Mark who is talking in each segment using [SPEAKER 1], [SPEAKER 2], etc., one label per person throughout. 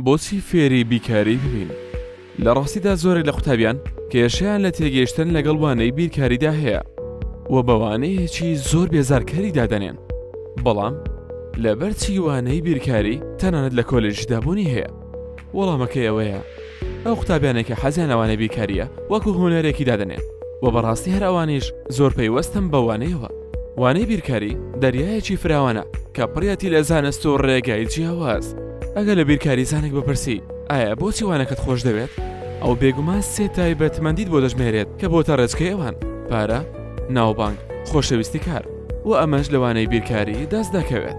[SPEAKER 1] بۆچی فێری بیکاری ببین؟ لە ڕاستیدا زۆرێک لە قوتابیان کێشەیان لە تێگەیشتن لەگەڵ وانەی بیرکاریدا هەیە و بە وانەیەکی زۆر بێزارکەری دادەنێن. بەڵام لەبەرچی وانەی بیرکاری تەنانەت لە کۆلێژدا بوونی هەیە. وەڵامەکەی ئەوەیە ئەو قوتابیانێک کە حەزیان لەوانەی بیرکاریە وەکو هونەرێکی دادەنێن و بەڕاستی هەر ئەوانیش زۆر پەیوەستن بە وانەیەوە. وانەی بیرکاری دەریایەکی فراوانە کە پڕیەتی لە زانست و ڕێگای جیاواز. ئەگەر لە بیرکاری زانێک بپرسی ئایا بۆچی وانەکەت خۆش دەوێت؟ ئەو بێگومان سێ تایبەتمەندیت بۆ دەژمێرێت کە بۆتە ڕێچکەی ئەوان: پارە، ناوبانگ، خۆشەویستی کار. و ئەمەش لەوانەی بیرکاری دەست دەکەوێت.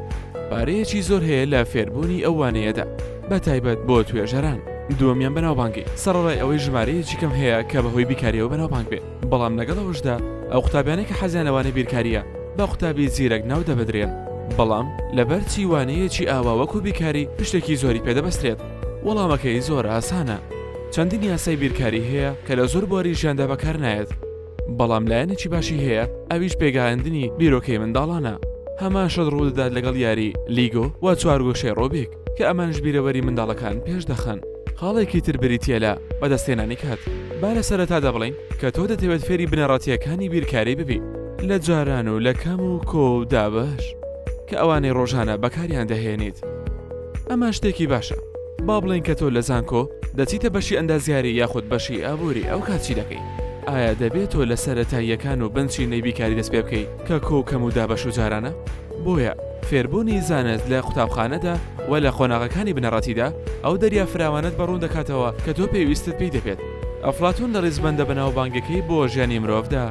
[SPEAKER 1] پارەیەکی زۆر هەیە لە فێربوونی ئەو وانەیەدا، بە تایبەت بۆ توێژەران. دووەمیان بەناوبانگی، سەرڕای ئەوەی ژمارەیەکی کەم هەیە کە بەهۆی بیرکاریەوە بەناوبانگ بێت. بەڵام لەگەڵەوەشدا ئەو قوتابیانەی کە حەزیان لەوانەی بیرکاریە بە قوتابی زیرەک ناو دەبدرێن. بەڵام لەبەرچی وانەیەکی ئاوا وەکو بیرکاری پشتێکی زۆری پێدەبەسترێت. وەڵامەکەی زۆر ئاسانە. چەندین یاسای بیرکاری هەیە کە لە زۆر بواری ژیاندا بەکار نایێت، بەڵام لایەنێکی باشی هەیە، ئەویش پێگەیاندنی بیرۆکەی منداڵانە. هەمان شەد ڕوودەدات لەگەڵ یاری لیگۆ و چوارگۆشەی ڕۆبیک کە ئەمانش بیرەوەری منداڵەکان پێش دەخەن. خاڵێکی تر بریتە لە بەدەستێنانی کات. با لە سەرەتادا بڵین کە تۆ دەتەوێت فێری بنەڕەتیەکانی بیرکاری ببی لە جاران و لە کەم و کۆ و دابش کە ئەوانەی ڕۆژانە بەکاریان دەهێنیت. ئەمە شتێکی باشە. با بڵین کە تۆ لە زانکۆ دەچیتە بەشی ئەندازیاری یاخود بەشی ئابووری، ئەو کاتچی دەکەی؟ ئایا دەبێت تۆ لە سەرەتاییەکان و بنچینەی بیکاری دەست پێ بکەی کە کۆ کەم و دابەش و جارانە؟ بۆیە فێربوونی زانست لە قوتابخانەدا و لە خۆناغەکانی بنەڕەتیدا ئەو دەریا فراوانت بەڕوون دەکاتەوە کە تۆ پێویستت پێی دەبێت. ئەفلاتون لە ڕیزبەندە بەناوبانگەکەی بۆ ژیانی مرۆڤدا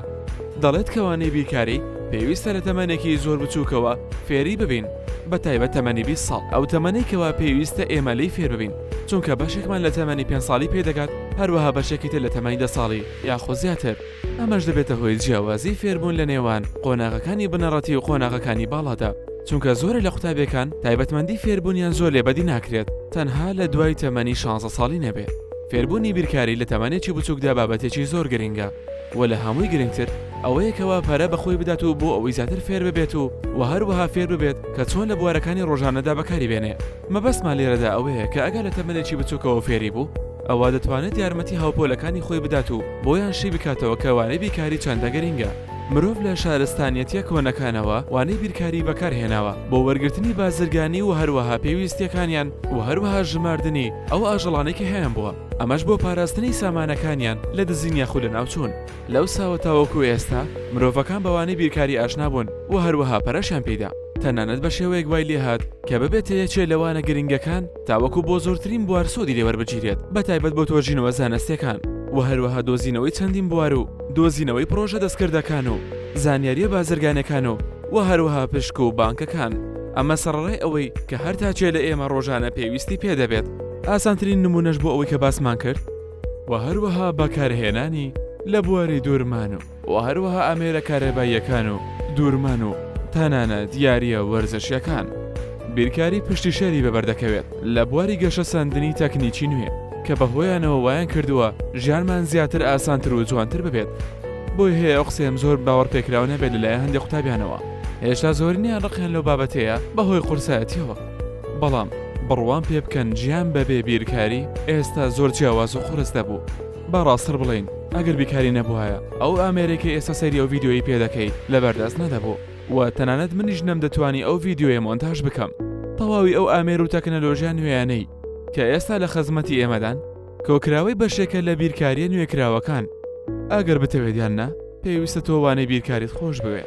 [SPEAKER 1] دەڵێت کەوانەی بیرکاری پێویستە لە تەمەنێکی زۆر بچووکەوە فێری ببین، بە تایبەت تەمەنی 20 ساڵ. ئەو تەمەنێکەوە پێویستە ئێمە لی فێر ببین، چونکە بەشێکمان لە تەمەنی 5 ساڵی پێدەگات، هەروەها بەشێکی تر لە تەمەنی 10 ساڵی یاخۆ زیاتر. ئەمەش دەبێتە هۆی جیاوازی فێربوون لە نێوان قۆناغەکانی بنەڕەتی و قۆناغەکانی باڵادا، چونکە زۆرە لە قوتابیەکان تایبەتمەندی فێربوونیان زۆر لێبەدی ناکرێت تەنها لە دوای تەمەنی 16 ساڵی نەبێت. فێربوونی بیرکاری لە تەمەنێکی بچووکدا بابەتێکی زۆر گرنگە و لە هەمووی گرنگتر ئەوەیەکەوە پەرە بەخۆی بدات و بۆ ئەوەی زیاتر فێر ببێت و هەروەها فێر ببێت کە چۆن لە بوارەکانی ڕۆژانەدا بەکاری بێنێ. مەبەستمان لێرەدا ئەوەیە کە ئەگەر لە تەمەنێکی بچووکەوە فێری بوو، ئەوە دەتوانێت یارمەتی هاوپۆلەکانی خۆی بدات و بۆیان شی بکاتەوە کە وانەی بیرکاری چەندە گرنگە. مرۆڤ لە شارستانیەتیە کۆنەکانەوە وانەی بیرکاری بەکارهێناوە بۆ وەرگرتنی بازرگانی و هەروەها پێویستیەکانیان و هەروەها ژماردنی ئەو ئاژەڵانێکی هەیەن بووە، ئەمەش بۆ پاراستنی سامانەکانیان لە دزین یاخود لە ناوچوون. لەو ساوە تاوەکو ئێستا مرۆڤەکان بە وانەی بیرکاری ئاشنا بوون و هەروەها پەرەشیان پێدا، تەنانەت بە شێوەیەک وای لێهات کە ببێتە یەکێ لەوانە گرنگەکان تاوەکو بۆ زۆرترین بوار سۆدی لێوەربگیرێت، بە تایبەت بۆ تۆژینەوە زانستیەکان و هەروەها دۆزینەوەی چەندین بوار و دۆزینەوەی پرۆژە دەستکردەکان و زانیاریە بازرگانەکان و هەروەها پشک و بانکەکان. ئەمە سەرڕای ئەوەی کە هەر تاچێ لە ئێمە ڕۆژانە پێویستی پێدەبێت. ئاسانترین نمونەش بۆ ئەوەی کە باسمان کرد و هەروەها بەکارهێنانی لە بواری دوورمان و هەروەها ئامێرە کارەباییەکان و دوورمان و تەنانەت یاریە وەرزشیەکان. بیرکاری پشتی شەری بەبەردەکەوێت لە بواری گەشە سەندنی تەکنیکی نوێ کە بەهۆیانەوە وایان کردووە ژیانمان زیاتر ئاسانتر و جوانتر ببێت. بۆی هەیە ئەو قسەم زۆر باوەڕ پێکراو نەبێت لەلایەن هەندێک قوتابیانەوە. هێشتا زۆرینیان ڕقیان لەو بابەتەیە بەهۆی قورسایەتیەوە. بەڵام بڕوان پێ بکەن ژیان بەبێ بیرکاری ئێستا زۆر جیاواز و خورس دەبوو. با ڕاستتر بڵین ئەگەر بیرکاری نەبووایە ئەو ئامێرێکی ئێستا سەیری ئەو ڤیدیۆی پێدەکەی لەبەردەست نەدەبوو و تەنانەت منیش نەمدەتوانی ئەو ڤیدیۆیە مۆنتاژ بکەم. تەواوی ئەو ئامێر و تەکنەلۆژیا نوێیانەی کە ئێستا لە خەزمەتی ئێمەدان کۆکراوەی بەشێکە لە بیرکاریە نوێکراوەکان. ئەگەر بتەوێت یان نا پێویستە تۆ وانەی بیرکاریت خۆش بوێ.